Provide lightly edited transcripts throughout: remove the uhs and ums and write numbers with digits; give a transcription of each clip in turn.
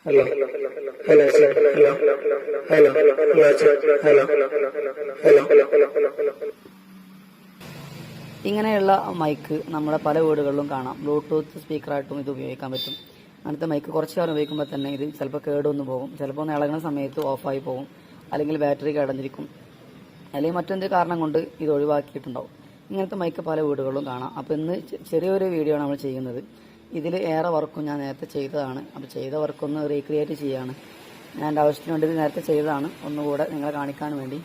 Hello. Hello. Hello. Hello. Hello. ഇങ്ങനെയുള്ള mic നമ്മുടെ പല വീടുകളിലും കാണാം. ബ്ലൂടൂത്ത് സ്പീക്കറായിട്ടും ഇത് ഉപയോഗിക്കാൻ പറ്റും. അങ്ങനത്തെ മൈക്ക് കുറച്ച് കാലം ഉപയോഗിക്കുമ്പോൾ തന്നെ ഇത് ചിലപ്പോൾ കേടൊന്നു പോകും, ചിലപ്പോൾ ഒന്ന് ഇളകുന്ന സമയത്ത് ഓഫായി പോകും, അല്ലെങ്കിൽ ബാറ്ററി കേടന്നിരിക്കും, അല്ലെങ്കിൽ മറ്റെന്ത് കാരണം കൊണ്ട് ഇത് ഒഴിവാക്കിയിട്ടുണ്ടാവും. ഇങ്ങനത്തെ മൈക്ക് പല വീടുകളിലും കാണാം. അപ്പോൾ ഇന്ന് ചെറിയൊരു വീഡിയോ ആണ് നമ്മൾ ചെയ്യുന്നത്. ഇതിൽ ഏറെ വർക്കും ഞാൻ നേരത്തെ ചെയ്തതാണ്. അപ്പോൾ ചെയ്ത വർക്കൊന്ന് റീക്രിയേറ്റ് ചെയ്യുകയാണ്. ഞാൻ എൻ്റെ ആവശ്യത്തിന് വേണ്ടി നേരത്തെ ചെയ്തതാണ്. ഒന്നുകൂടെ നിങ്ങളെ കാണിക്കാൻ വേണ്ടി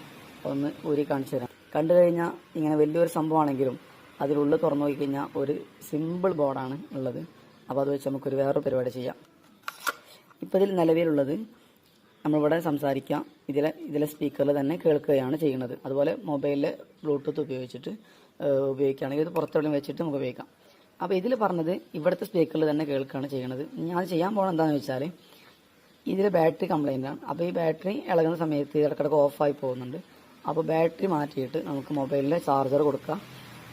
ഒന്ന് ഊരി കാണിച്ചു തരാം. കണ്ടു കഴിഞ്ഞാൽ ഇങ്ങനെ വലിയൊരു സംഭവമാണെങ്കിലും അതിലുള്ളിൽ തുറന്നു നോക്കി കഴിഞ്ഞാൽ ഒരു സിമ്പിൾ ബോർഡാണ് ഉള്ളത്. അപ്പോൾ അത് വെച്ച് നമുക്കൊരു വേറൊരു പരിപാടി ചെയ്യാം. ഇപ്പോൾ ഇതിൽ നിലവിലുള്ളത് നമ്മളിവിടെ സംസാരിക്കാം, ഇതിലെ സ്പീക്കറിൽ തന്നെ കേൾക്കുകയാണ് ചെയ്യുന്നത്. അതുപോലെ മൊബൈലിൽ ബ്ലൂടൂത്ത് ഉപയോഗിച്ചിട്ട് ഉപയോഗിക്കുകയാണെങ്കിൽ ഇത് പുറത്തെവിടെയും വെച്ചിട്ട് നമുക്ക് ഉപയോഗിക്കാം. അപ്പോൾ ഇതിൽ പറഞ്ഞത് ഇവിടുത്തെ സ്പീക്കറിൽ തന്നെ കേൾക്കുകയാണ് ചെയ്യുന്നത്. ഞാൻ ചെയ്യാൻ പോകുന്നത് എന്താണെന്ന് വെച്ചാൽ ഇതിൽ ബാറ്ററി കംപ്ലൈൻ്റ് ആണ്. അപ്പോൾ ഈ ബാറ്ററി ഇളകുന്ന സമയത്ത് ഇടയ്ക്കിടയ്ക്ക് ഓഫായി പോകുന്നുണ്ട്. അപ്പോൾ ബാറ്ററി മാറ്റിയിട്ട് നമുക്ക് മൊബൈലിൽ ചാർജർ കൊടുക്കാം.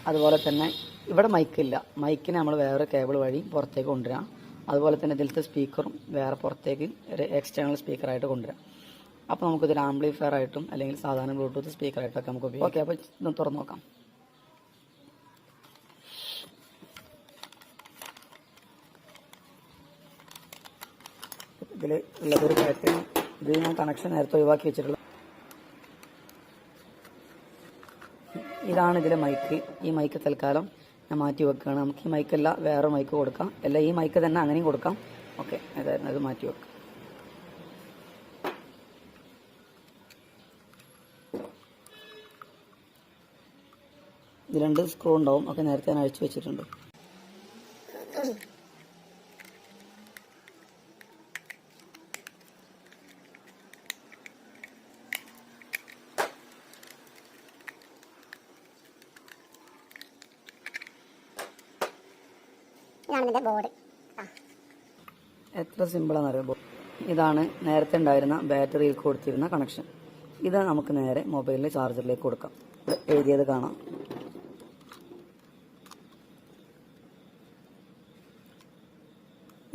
അതുപോലെ തന്നെ ഇവിടെ മൈക്കില്ല, മൈക്കിനെ നമ്മൾ വേറെ കേബിൾ വഴി പുറത്തേക്ക് കൊണ്ടുവരാം. അതുപോലെ തന്നെ ഇതിലത്തെ സ്പീക്കറും വേറെ പുറത്തേക്ക് ഒരു എക്സ്റ്റേണൽ സ്പീക്കറായിട്ട് കൊണ്ടുവരാം. അപ്പോൾ നമുക്കിതൊരു ആംപ്ലിഫയർ ആയിട്ടും അല്ലെങ്കിൽ സാധാരണ ബ്ലൂടൂത്ത് സ്പീക്കറായിട്ടൊക്കെ നമുക്ക് ഉപയോഗിക്കാം. ഓക്കെ, അപ്പോൾ ഇതൊന്ന് തുറന്നു നോക്കാം. ഇതിൽ ഉള്ളതൊരു ബാറ്ററി, ഇത് ഞാൻ കണക്ഷൻ നേരത്തെ ഒഴിവാക്കി വെച്ചിട്ടുള്ളത്. ഇതാണ് ഇതിലെ മൈക്ക്. ഈ മൈക്ക് തൽക്കാലം ഞാൻ മാറ്റി വെക്കുകയാണ്. നമുക്ക് ഈ മൈക്കല്ല വേറെ മൈക്ക് കൊടുക്കാം, അല്ല ഈ മൈക്ക് തന്നെ അങ്ങനെയും കൊടുക്കാം. ഓക്കെ, അതായിരുന്നു, അത് മാറ്റി വെക്കാം. ഇത് 2 സ്ക്രൂ ഉണ്ടാവും, ഒക്കെ നേരത്തെ ഞാൻ അഴിച്ചു വെച്ചിട്ടുണ്ട്. എത്ര സിമ്പിളാണെന്നറിയുമ്പോൾ ഇതാണ് നേരത്തെ ഉണ്ടായിരുന്ന ബാറ്ററിയിൽ കൊടുത്തിരുന്ന കണക്ഷൻ. ഇത് നമുക്ക് നേരെ മൊബൈലിലെ ചാർജറിലേക്ക് കൊടുക്കാം. എഴുതിയത് കാണാം.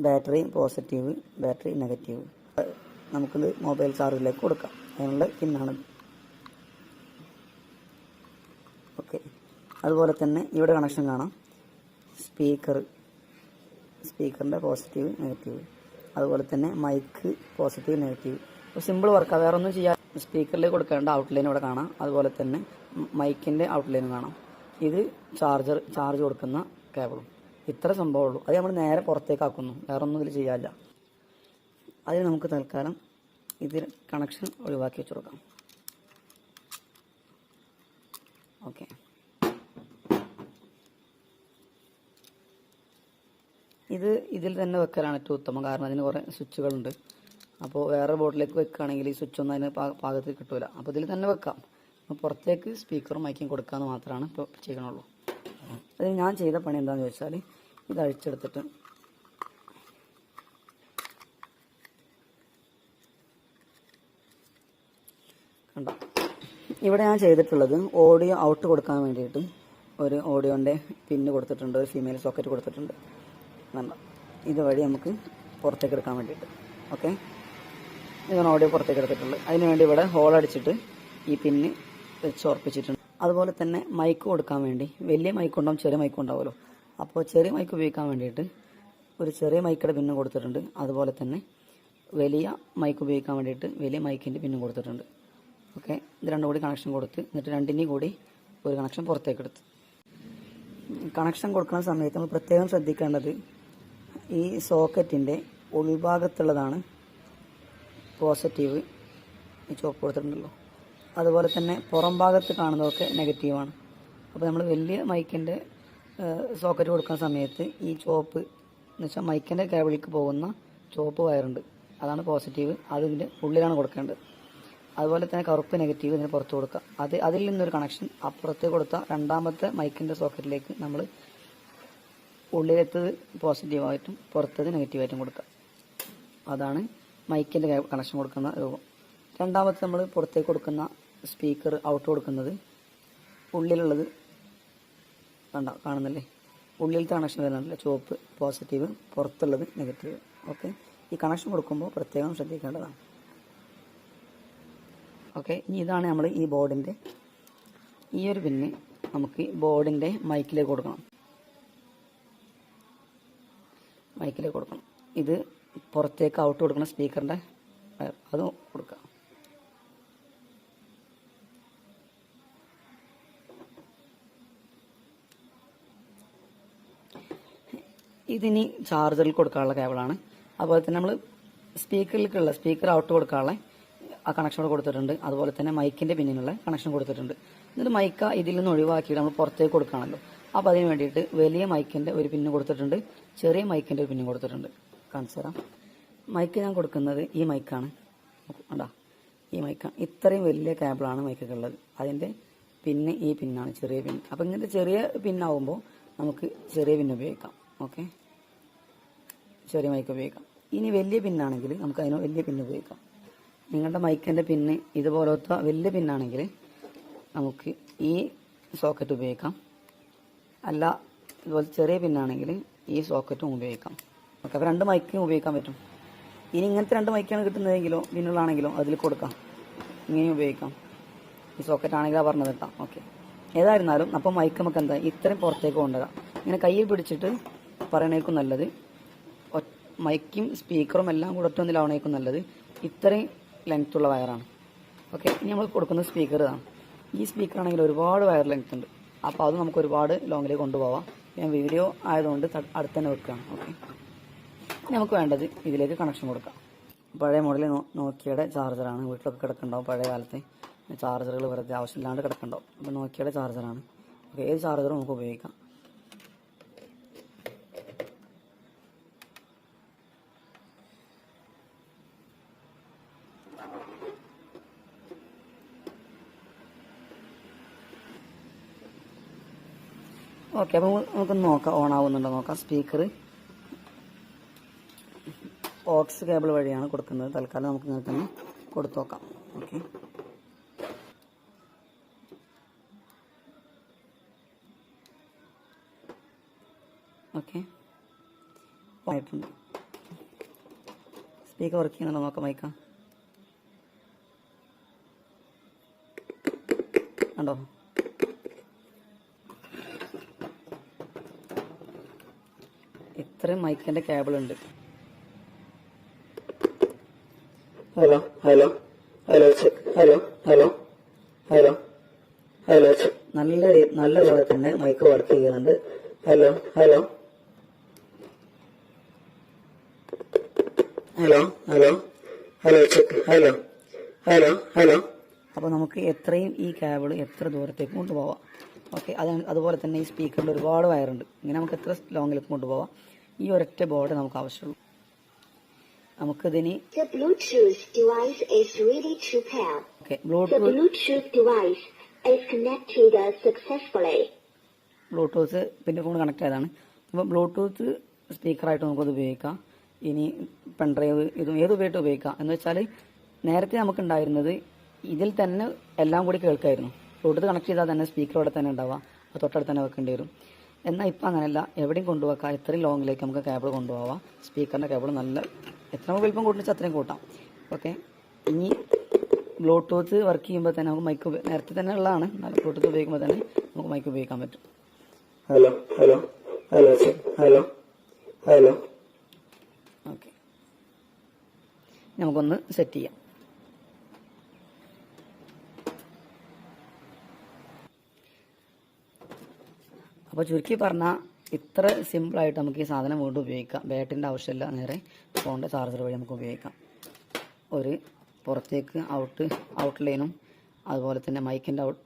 Battery positive, battery negative. നമുക്കിത് മൊബൈൽ ചാർജറിലേക്ക് കൊടുക്കാം. അതിനുള്ള പിന്നാണ്. ഓക്കെ, അതുപോലെ തന്നെ ഇവിടെ കണക്ഷൻ കാണാം. സ്പീക്കറിൻ്റെ പോസിറ്റീവ് നെഗറ്റീവ്, അതുപോലെ തന്നെ മൈക്ക് പോസിറ്റീവ് നെഗറ്റീവ്. അപ്പോൾ സിമ്പിൾ വർക്കാണ്, വേറെ ഒന്നും ചെയ്യാം. സ്പീക്കറിലേക്ക് കൊടുക്കേണ്ട ഔട്ട്ലൈൻ ഇവിടെ കാണാം, അതുപോലെ തന്നെ മൈക്കിൻ്റെ ഔട്ട്ലൈനും കാണാം. ഇത് ചാർജ് കൊടുക്കുന്ന കേബിളും. ഇത്ര സംഭവമുള്ളൂ. അത് നമ്മൾ നേരെ പുറത്തേക്ക് ആക്കുന്നു, വേറെ ഒന്നും ഇതിൽ ചെയ്യാനില്ല. അതിന് നമുക്ക് തൽക്കാലം ഇതിൽ കണക്ഷൻ ഒഴിവാക്കി വെച്ച് കൊടുക്കാം. ഓക്കെ, ഇതിൽ തന്നെ വെക്കലാണ് ഏറ്റവും ഉത്തമം. കാരണം അതിന് കുറേ സ്വിച്ചുകളുണ്ട്. അപ്പോൾ വേറെ ബോർഡിലേക്ക് വെക്കുകയാണെങ്കിൽ ഈ സ്വിച്ചൊന്നും അതിന് പാകത്തിൽ കിട്ടില്ല. അപ്പോൾ ഇതിൽ തന്നെ വെക്കാം. പുറത്തേക്ക് സ്പീക്കറും മൈക്കും കൊടുക്കാമെന്ന് മാത്രമാണ് ഇപ്പോൾ ചെയ്യണുള്ളൂ. അത് ഞാൻ ചെയ്ത പണി എന്താണെന്ന് ചോദിച്ചാൽ ഇത് അഴിച്ചെടുത്തിട്ട് കണ്ടോ, ഇവിടെ ഞാൻ ചെയ്തിട്ടുള്ളത് ഓഡിയോ ഔട്ട് കൊടുക്കാൻ വേണ്ടിയിട്ട് ഒരു ഓഡിയോൻ്റെ പിന്ന് കൊടുത്തിട്ടുണ്ട്, ഒരു ഫീമെയിൽ സോക്കറ്റ് കൊടുത്തിട്ടുണ്ട്. ഇതുവഴി നമുക്ക് പുറത്തേക്ക് എടുക്കാൻ വേണ്ടിയിട്ട്. ഓക്കെ, ഇതാണ് ഓഡിയോ പുറത്തേക്ക് എടുത്തിട്ടുള്ളത്. അതിനുവേണ്ടി ഇവിടെ ഹോൾ അടിച്ചിട്ട് ഈ പിന്ന് വെച്ച് ഉറപ്പിച്ചിട്ടുണ്ട്. അതുപോലെ തന്നെ മൈക്ക് കൊടുക്കാൻ വേണ്ടി വലിയ മൈക്ക് ഉണ്ടാവും, ചെറിയ മൈക്ക് ഉണ്ടാവുമല്ലോ. അപ്പോൾ ചെറിയ മൈക്ക് ഉപയോഗിക്കാൻ വേണ്ടിയിട്ട് ഒരു ചെറിയ മൈക്കിൻ്റെ പിന്നും കൊടുത്തിട്ടുണ്ട്. അതുപോലെ തന്നെ വലിയ മൈക്ക് ഉപയോഗിക്കാൻ വേണ്ടിയിട്ട് വലിയ മൈക്കിൻ്റെ പിന്നും കൊടുത്തിട്ടുണ്ട്. ഓക്കെ, ഇത് രണ്ടും കൂടി കണക്ഷൻ കൊടുത്ത് എന്നിട്ട് രണ്ടിൻ്റെയും കൂടി ഒരു കണക്ഷൻ പുറത്തേക്ക് എടുത്ത്. കണക്ഷൻ കൊടുക്കുന്ന സമയത്ത് നമ്മൾ പ്രത്യേകം ശ്രദ്ധിക്കേണ്ടത് ഈ സോക്കറ്റിൻ്റെ ഉൾഭാഗത്തുള്ളതാണ് പോസിറ്റീവ്, ഈ ചോപ്പ് കൊടുത്തിട്ടുണ്ടല്ലോ. അതുപോലെ തന്നെ പുറം ഭാഗത്ത് കാണുന്നതൊക്കെ നെഗറ്റീവാണ്. അപ്പോൾ നമ്മൾ വലിയ മൈക്കിൻ്റെ സോക്കറ്റ് കൊടുക്കുന്ന സമയത്ത് ഈ ചോപ്പ് എന്ന് വെച്ചാൽ മൈക്കിൻ്റെ കേബിളിലേക്ക് പോകുന്ന ചോപ്പ് വയറുണ്ട്, അതാണ് പോസിറ്റീവ്, അതിൻ്റെ ഉള്ളിലാണ് കൊടുക്കേണ്ടത്. അതുപോലെ തന്നെ കറുപ്പ് നെഗറ്റീവ് ഇതിന് പുറത്ത് കൊടുക്കുക. അതിൽ നിന്നൊരു കണക്ഷൻ അപ്പുറത്ത് കൊടുത്ത രണ്ടാമത്തെ മൈക്കിൻ്റെ സോക്കറ്റിലേക്ക് നമ്മൾ ഉള്ളിലെത്തത് പോസിറ്റീവായിട്ടും പുറത്തത് നെഗറ്റീവായിട്ടും കൊടുക്കുക. അതാണ് മൈക്കിൻ്റെ കണക്ഷൻ കൊടുക്കുന്ന രൂപം. രണ്ടാമത്തെ നമ്മൾ പുറത്തേക്ക് കൊടുക്കുന്ന സ്പീക്കർ ഔട്ട് കൊടുക്കുന്നത് ഉള്ളിലുള്ളത് കാണുന്നില്ലേ, ഉള്ളിലത്തെ കണക്ഷൻ വരുന്നുണ്ടല്ലോ, ചുവപ്പ് പോസിറ്റീവ്, പുറത്തുള്ളത് നെഗറ്റീവ്. ഓക്കെ, ഈ കണക്ഷൻ കൊടുക്കുമ്പോൾ പ്രത്യേകം ശ്രദ്ധിക്കേണ്ടതാണ്. ഓക്കെ, ഇനി ഇതാണ് നമ്മൾ ഈ ബോർഡിൻ്റെ ഈ ഒരു പിന്ന് നമുക്ക് ബോർഡിൻ്റെ മൈക്കിലേക്ക് കൊടുക്കണം. ഇത് പുറത്തേക്ക് ഔട്ട് കൊടുക്കണം, സ്പീക്കറിൻ്റെ അത് കൊടുക്കുക. ഇതിനി ചാർജറിൽ കൊടുക്കാനുള്ള കേബിളാണ്. അതുപോലെ തന്നെ നമ്മൾ സ്പീക്കർ ഔട്ട് കൊടുക്കാനുള്ള ആ കണക്ഷൻ കൂടെ കൊടുത്തിട്ടുണ്ട്. അതുപോലെ തന്നെ മൈക്കിന്റെ പിന്നിലുള്ള കണക്ഷൻ കൊടുത്തിട്ടുണ്ട്. എന്നിട്ട് മൈക്ക ഇതിൽ നിന്ന് ഒഴിവാക്കിയിട്ട് നമ്മൾ പുറത്തേക്ക് കൊടുക്കുകയാണല്ലോ. അപ്പോൾ അതിന് വേണ്ടിയിട്ട് വലിയ മൈക്കിന്റെ ഒരു പിന്ന് കൊടുത്തിട്ടുണ്ട്, ചെറിയ മൈക്കിന്റെ ഒരു പിന്നും കൊടുത്തിട്ടുണ്ട്. കാണിച്ചു തരാം. മൈക്ക് ഞാൻ കൊടുക്കുന്നത് ഈ മൈക്കാണ്. കണ്ടാ, ഈ മൈക്കാണ്. ഇത്രയും വലിയ കേബിളാണ് മൈക്കൊക്കെ ഉള്ളത്. അതിന്റെ പിന്നെ ഈ പിന്നാണ്, ചെറിയ പിൻ. അപ്പം ഇങ്ങനത്തെ ചെറിയ പിന്നാവുമ്പോൾ നമുക്ക് ചെറിയ പിന്ന് ഉപയോഗിക്കാം. ഓക്കെ, ചെറിയ മൈക്ക് ഉപയോഗിക്കാം. ഇനി വലിയ പിന്നാണെങ്കിൽ നമുക്ക് അതിന് വലിയ പിന്ന് ഉപയോഗിക്കാം. നിങ്ങളുടെ മൈക്കിന്റെ പിന്ന് ഇതുപോലത്തെ വലിയ പിന്നാണെങ്കിൽ നമുക്ക് ഈ സോക്കറ്റ് ഉപയോഗിക്കാം. അല്ല, ഇതുപോലെ ചെറിയ പിന്നാണെങ്കിൽ ഈ സോക്കറ്റും ഉപയോഗിക്കാം. ഓക്കെ, അപ്പോൾ 2 മൈക്കും ഉപയോഗിക്കാൻ പറ്റും. ഇനി ഇങ്ങനത്തെ 2 മൈക്കാണ് കിട്ടുന്നതെങ്കിലോ പിന്നുള്ളാണെങ്കിലോ അതിൽ കൊടുക്കാം, ഇങ്ങനെയും ഉപയോഗിക്കാം. ഈ സോക്കറ്റ് ആണെങ്കിൽ പറഞ്ഞത് കേട്ടോ. ഓക്കെ, ഏതായിരുന്നാലും അപ്പം മൈക്ക് നമുക്ക് എന്താ ഇത്രയും പുറത്തേക്ക് കൊണ്ടുവരാം. ഇങ്ങനെ കയ്യിൽ പിടിച്ചിട്ട് പറയണേക്കും നല്ലത്, മൈക്കും സ്പീക്കറും എല്ലാം കൂടെ ഒറ്റൊന്നിലാവണേക്കും നല്ലത്. ഇത്രയും ലെങ്ത്തുള്ള വയറാണ്. ഓക്കെ, ഇനി നമ്മൾ കൊടുക്കുന്ന സ്പീക്കർ ഇതാണ്. ഈ സ്പീക്കർ ആണെങ്കിൽ ഒരുപാട് വയർ ലെങ്ത് ഉണ്ട്. അപ്പോൾ അത് നമുക്ക് ഒരുപാട് ലോങ്ങിലേക്ക് കൊണ്ടുപോകാം. ഞാൻ വീഡിയോ ആയതുകൊണ്ട് അടുത്ത് തന്നെ വെക്കുകയാണ്. ഓക്കെ, നമുക്ക് വേണ്ടത് ഇതിലേക്ക് കണക്ഷൻ കൊടുക്കാം. പഴയ മോഡൽ നോക്കിയയുടെ ചാർജറാണ്. വീട്ടിലൊക്കെ കിടക്കുന്നുണ്ടാവും പഴയ കാലത്തെ ചാർജറുകൾ, വെറുതെ ആവശ്യമില്ലാണ്ട് കിടക്കുന്നുണ്ടാവും. അപ്പോൾ നോക്കിയയുടെ ചാർജറാണ്. ഓക്കെ, ഏത് ചാർജറും നമുക്ക് ഉപയോഗിക്കാം. ഓക്കെ, അപ്പോൾ നമുക്കൊന്ന് നോക്കാം ഓൺ ആവുന്നുണ്ടോ നോക്കാം. സ്പീക്കർ ഓക്സ് കേബിൾ വഴിയാണ് കൊടുക്കുന്നത്. തൽക്കാലം നമുക്ക് ഇങ്ങനെ തന്നെ കൊടുത്തു നോക്കാം. ഓക്കെ, ഓക്കെ ആയിട്ടുണ്ട്. സ്പീക്കർ വർക്ക് ചെയ്യുന്നുണ്ടോ നോക്കാം. മൈക്ക കണ്ടോ? ഇത്രയും മൈക്കിന്റെ കേബിൾ ഉണ്ട്. Hello hello hello check, hello hello hello hello check. നല്ല പോലെ തന്നെ മൈക്ക് വർക്ക് ചെയ്യുന്നുണ്ട്. Hello hello hello hello hello check, hello hello hello. അപ്പോൾ നമുക്ക് എത്രയും ഈ കേബിൾ എത്ര ദൂരത്തേക്ക് കൊണ്ടുപോവാം. ഓക്കെ, അതുപോലെ തന്നെ ഈ സ്പീക്കറിൽ ഒരുപാട് വയറുണ്ട്. ഇങ്ങനെ നമുക്ക് എത്ര ലോങ്ങിലേക്ക് കൊണ്ടുപോവാം. ഈ ഒരൊറ്റ ബോർഡ് നമുക്ക് ആവശ്യമുള്ളൂ. നമുക്കിതിന് ബ്ലൂടൂത്ത് പിന്നെ ഫോൺ കണക്ട് ആയതാണ്. അപ്പോൾ ബ്ലൂടൂത്ത് സ്പീക്കറായിട്ട് നമുക്കത് ഉപയോഗിക്കാം. ഇനി പെൺഡ്രൈവ് ഇതും ഏത് ഉപയോഗിക്കാം. എന്ന് വെച്ചാൽ നേരത്തെ നമുക്കുണ്ടായിരുന്നത് ഇതിൽ തന്നെ എല്ലാം കൂടി കേൾക്കായിരുന്നു. ബ്ലൂടൂത്ത് കണക്ട് ചെയ്താൽ തന്നെ സ്പീക്കർ അവിടെ തന്നെ ഉണ്ടാവുക, അത് തൊട്ടടുത്ത് തന്നെ വെക്കേണ്ടി വരും. എന്നാൽ ഇപ്പം അങ്ങനെയല്ല, എവിടെയും കൊണ്ടുപോക്കാം. എത്രയും ലോങ്ങിലേക്ക് നമുക്ക് കേബിൾ കൊണ്ടുപോകാം. സ്പീക്കറിൻ്റെ കേബിൾ നല്ല എത്ര വലിപ്പം കൂട്ടിച്ച് അത്രയും കൂട്ടാം. ഓക്കെ, ഇനി ബ്ലൂടൂത്ത് വർക്ക് ചെയ്യുമ്പോൾ തന്നെ നമുക്ക് മൈക്ക് നേരത്തെ തന്നെ ഉള്ളതാണ്. ബ്ലൂടൂത്ത് ഉപയോഗിക്കുമ്പോൾ തന്നെ നമുക്ക് മൈക്ക് ഉപയോഗിക്കാൻ പറ്റും. Hello hello hello hello hello. Okay, നമുക്കൊന്ന് സെറ്റ് ചെയ്യാം. അപ്പോൾ ചുരുക്കി പറഞ്ഞാൽ ഇത്ര സിമ്പിളായിട്ട് നമുക്ക് ഈ സാധനം വീണ്ടും ഉപയോഗിക്കാം. ബാറ്ററിൻ്റെ ആവശ്യമില്ല, നേരെ ഫോണിൻ്റെ ചാർജർ വഴി നമുക്ക് ഉപയോഗിക്കാം. ഒരു പുറത്തേക്ക് ഔട്ട് ലൈനും അതുപോലെ തന്നെ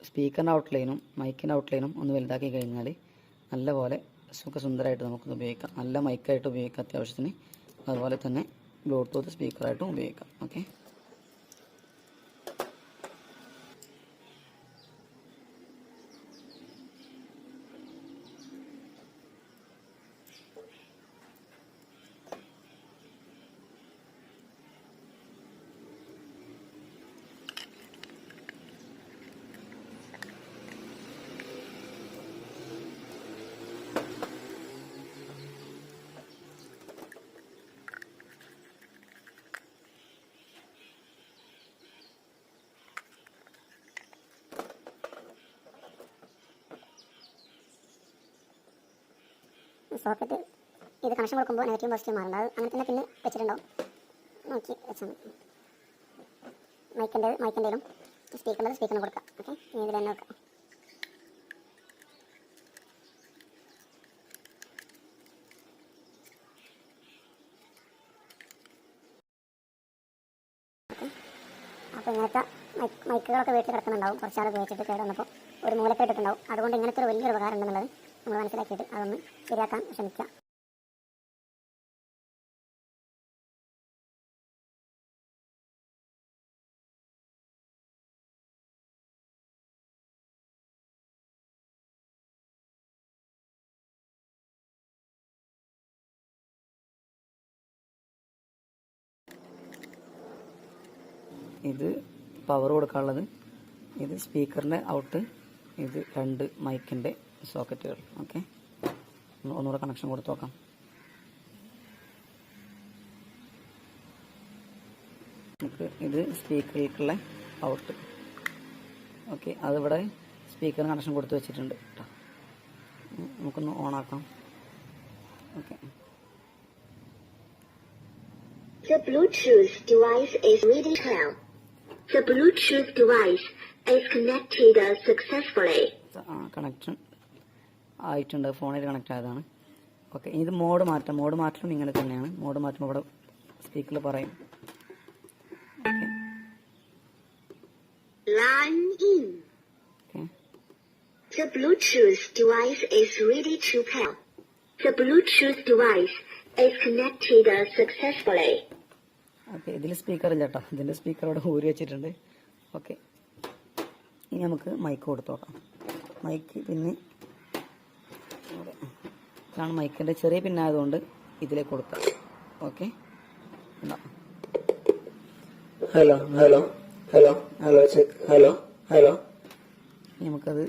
സ്പീക്കറിൻ്റെ ഔട്ട് ലൈനും മൈക്കിൻ്റെ ഔട്ട് ലൈനും ഒന്ന് വലുതാക്കി കഴിഞ്ഞാൽ നല്ലപോലെ സുഖസുന്ദരമായിട്ട് നമുക്കൊന്ന് ഉപയോഗിക്കാം. നല്ല മൈക്കായിട്ട് ഉപയോഗിക്കാം അത്യാവശ്യത്തിന്. അതുപോലെ തന്നെ ബ്ലൂടൂത്ത് സ്പീക്കറായിട്ടും ഉപയോഗിക്കാം. ഓക്കെ, സോക്കറ്റ് ഇത് കണക്ഷൻ കൊടുക്കുമ്പോൾ നെഗറ്റീവ് പോസിറ്റീവ് മാറുന്നുണ്ട്. അത് അങ്ങനെ തന്നെ പിന്നെ വെച്ചിട്ടുണ്ടാവും, നോക്കി വെച്ചാൽ മതി. മൈക്കിൻ്റെയിലും സ്പീക്കറിന് കൊടുക്കാം. ഓക്കെ, ഇനി ഇതിൽ തന്നെ വെക്കാം. അപ്പോൾ ഇങ്ങനത്തെ മൈക്കുകളൊക്കെ വീട്ടിൽ കിടക്കുന്നുണ്ടാവും, കുറച്ചാൾ ഉപയോഗിച്ചിട്ട് കേട് വന്നപ്പോൾ ഒരു മൂലക്കെട്ടിട്ടുണ്ടാവും. അതുകൊണ്ട് ഇങ്ങനത്തെ ഒരു വലിയൊരു ഉപകാരം ഉണ്ടെന്നുള്ളത് നമ്മൾ മനസ്സിലാക്കിയിട്ട് അതൊന്ന് ശരിയാക്കാൻ ശ്രമിക്കുക. ഇത് പവർ കൊടുക്കാനുള്ളത്, ഇത് സ്പീക്കറിൻ്റെ ഔട്ട്, ഇത് 2 മൈക്കിൻ്റെ സോക്കറ്റുകൾ. ഓക്കെ, ഒന്നുകൂടെ കണക്ഷൻ കൊടുത്ത് നോക്കാം. നമുക്ക് ഇത് സ്പീക്കറിലേക്കുള്ള ഔട്ട്. ഓക്കെ, അതിവിടെ സ്പീക്കറിന് കണക്ഷൻ കൊടുത്ത് വെച്ചിട്ടുണ്ട് കേട്ടോ. നമുക്കൊന്ന് ഓണാക്കാം. Okay, The Bluetooth device is ready to pair. The Bluetooth device is connected successfully. Connection ആയിട്ടുണ്ട്, ഫോണിൽ കണക്ട് ആയതാണ്. ഓക്കെ, ഇത് മോഡ് മാറ്റലും ഇങ്ങനെ തന്നെയാണ്. മോഡ് മാറ്റുമ്പോൾ ഇവിടെ സ്പീക്കറിൽ പറയും. Okay, Line in. Okay, The Bluetooth device is ready to pair. The Bluetooth device is connected successfully. Okay, ഇതിൽ സ്പീക്കർ ഇല്ല കേട്ടോ, ഇതിൻ്റെ സ്പീക്കർ ഇവിടെ ഊരി വെച്ചിട്ടുണ്ട്. ഓക്കെ, ഇനി നമുക്ക് മൈക്ക് കൊടുത്തു നോക്കാം. മൈക്ക് പിന്നെ ഇതാണ് മൈക്കിൻ്റെ ചെറിയ പിന്നായതുകൊണ്ട് ഇതിലേക്ക് കൊടുക്കാം. Okay, hello hello hello hello check hello hello. നമുക്കത്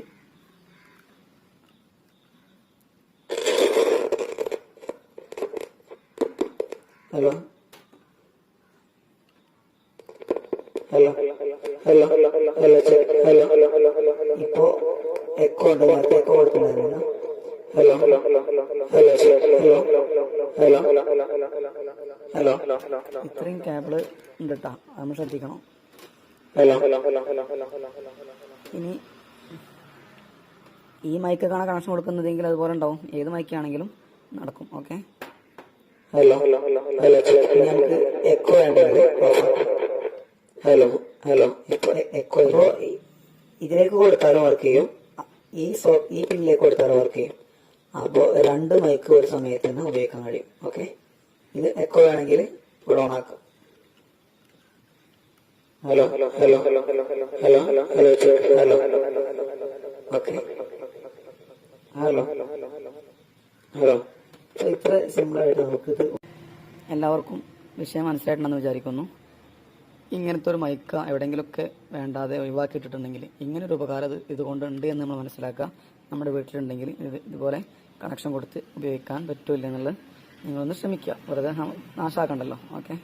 hello hello hello hello check hello hello hello hello hello. ഇപ്പോ എക്കോ ഉണ്ട്, നേരത്തെ എക്കോ കൊടുക്കുന്നുണ്ടായിരുന്നില്ല. Hello hello hello hello hello check hello hello hello hello. ഇത്രയും കേബിള് ഉണ്ട് കേട്ടോ, അത് നമ്മൾ ശ്രദ്ധിക്കണം. Hello hello hello hello hello hello. ഇനി ഈ മൈക്കാണ് കണക്ഷൻ കൊടുക്കുന്നതെങ്കിൽ അതുപോലെ ഉണ്ടാവും, ഏത് മൈക്കാണെങ്കിലും നടക്കും. Okay, hello hello hello hello check. നമുക്ക് എക്കോ വേണ്ടത്. ഹലോ ഹലോ എക്കോ ഇതിലേക്ക് കൊടുത്താലും വർക്ക് ചെയ്യും, ഈ പിന്നിലേക്ക് കൊടുത്താലും വർക്ക് ചെയ്യും. അപ്പോൾ 2 മൈക്ക് ഒരു സമയത്ത് തന്നെ ഉപയോഗിക്കാൻ കഴിയും. ഓക്കെ, ഇത് എക്കോ വേണമെങ്കിൽ ഇവിടെ ഓണാക്കാം. Hello hello hello hello hello hello hello hello hello hello hello. Okay, hello hello hello. ഇത്ര സിമ്പിളായിട്ട് നമുക്കിത്. എല്ലാവർക്കും വിഷയം മനസ്സിലായിട്ടുണ്ടെന്ന് വിചാരിക്കുന്നു. ഇങ്ങനത്തെ ഒരു മൈക്ക എവിടെയെങ്കിലുമൊക്കെ വേണ്ടാതെ ഒഴിവാക്കിയിട്ടുണ്ടെങ്കിൽ ഇങ്ങനൊരു ഉപകാരം ഇതുകൊണ്ടുണ്ട് എന്ന് നമ്മൾ മനസ്സിലാക്കുക. നമ്മുടെ വീട്ടിലുണ്ടെങ്കിൽ ഇതുപോലെ കണക്ഷൻ കൊടുത്ത് ഉപയോഗിക്കാൻ പറ്റില്ല എന്നുള്ളത് നിങ്ങളൊന്ന് ശ്രമിക്കുക, വെറുതെ നാശാക്കണ്ടല്ലോ. ഓക്കെ.